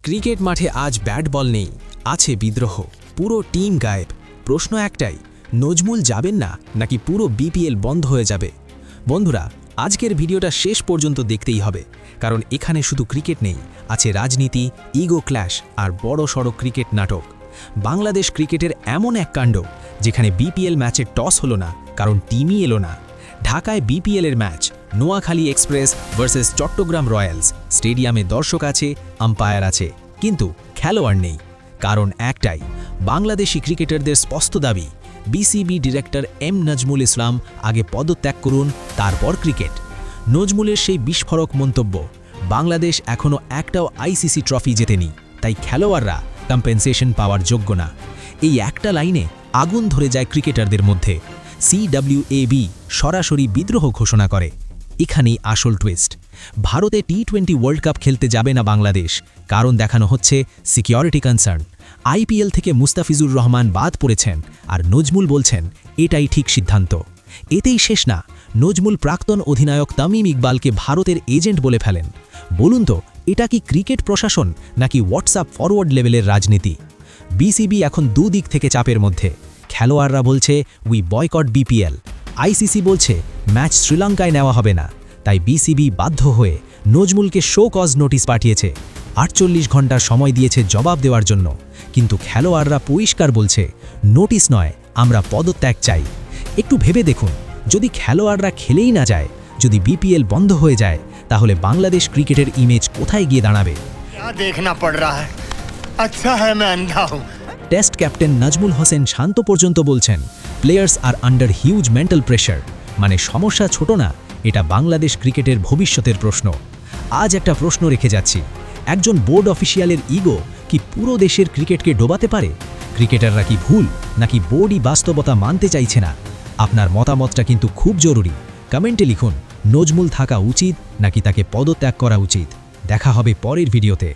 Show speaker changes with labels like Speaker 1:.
Speaker 1: Cricket মাঠে আজ bat ball নেই, আছে বিদ্রোহ, পুরো টিম গায়েব। প্রশ্ন একটাই, নজমুল যাবেন না নাকি পুরো বিপিএল বন্ধ হয়ে যাবে? বন্ধুরা, আজকের ভিডিওটা শেষ পর্যন্ত দেখতেই হবে, কারণ এখানে শুধু ক্রিকেট নেই, আছে রাজনীতি, ইগো ক্ল্যাশ আর বড় সড়ো ক্রিকেট নাটক। বাংলাদেশ ক্রিকেটের এমন এক কাণ্ড যেখানে বিপিএল ম্যাচের টস হলো না, কারণ টিমই এলো না। ঢাকায় বিপিএলের match, Noakhali express versus Chattogram royals. স্টেডিয়ামে দর্শক আছে, আম্পায়ার আছে, কিন্তু খেলোয়াড় নেই। কারণ একটাই, বাংলাদেশি ক্রিকেটারদের স্পষ্ট দাবি, বিসিবি ডিরেক্টর এম নজমুল ইসলাম আগে পদত্যাগ করুন, তারপর ক্রিকেট। নজমুলের সেই বিস্ফোরক মন্তব্য, বাংলাদেশ এখনও একটাও আইসিসি ট্রফি জেতেনি, তাই খেলোয়াড়রা কম্পেনসেশন পাওয়ার যোগ্য না। এই একটা লাইনে আগুন ধরে যায় ক্রিকেটারদের মধ্যে। সিডব্লিউএবি সরাসরি বিদ্রোহ ঘোষণা করে। এখানেই আসল টুইস্ট। ভারতে টি20 ওয়ার্ল্ড কাপ খেলতে যাবে না বাংলাদেশ, কারণ দেখানো হচ্ছে সিকিউরিটি কনসার্ন। আইপিএল থেকে মুস্তাফিজুর রহমান বাদ পড়েছেন, আর নজমুল বলছেন এটাই ঠিক সিদ্ধান্ত। এতেই শেষ না, নজমুল প্রাক্তন অধিনায়ক তামিম ইকবালকে ভারতের এজেন্ট বলে ফেলেন। বলুন তো, এটা কি ক্রিকেট প্রশাসন নাকি হোয়াটসঅ্যাপ ফরওয়ার্ড লেভেলের রাজনীতি? বিসিবি এখন দুদিক থেকে চাপের মধ্যে। খেলোয়াড়রা বলছে উই বয়কট বিপিএল, আইসিসি বলছে ম্যাচ শ্রীলঙ্কায় নেওয়া হবে না। তাই বিসিবি বাধ্য হয়ে নজমুলকে শো কজ নোটিশ পাঠিয়েছে। 48 ঘন্টার সময় দিয়েছে জবাব দেওয়ার জন্য, কিন্তু খেলোয়াড়রা পরিষ্কার বলছে নোটিশ নয়, আমরা পদত্যাগ চাই। একটু ভেবে দেখুন, যদি খেলোয়াড়রা খেলেই না যায়, যদি বিপিএল বন্ধ হয়ে যায়, তাহলে বাংলাদেশ ক্রিকেটের ইমেজ কোথায় গিয়ে দাঁড়াবে?
Speaker 2: देखना पड़ रहा है, अच्छा है मैं अंधा हूं।
Speaker 1: টেস্ট ক্যাপ্টেন নাজমুল হোসেন শান্ত পর্যন্ত বলছেন প্লেয়ার্স আর আন্ডার হিউজ মেন্টাল প্রেশার। মানে সমস্যা ছোট না, এটা বাংলাদেশ ক্রিকেটের ভবিষ্যতের প্রশ্ন। আজ একটা প্রশ্ন রেখে যাচ্ছি, একজন বোর্ড অফিসিয়ালের ইগো কি পুরো দেশের ক্রিকেটকে ডোবাতে পারে? ক্রিকেটাররা কি ভুল, নাকি বোর্ডই বাস্তবতা মানতে চাইছে না? আপনার মতামতটা কিন্তু খুব জরুরি। কমেন্টে লিখুন, নজমুল থাকা উচিত নাকি তাকে পদত্যাগ করা উচিত। দেখা হবে পরের ভিডিওতে।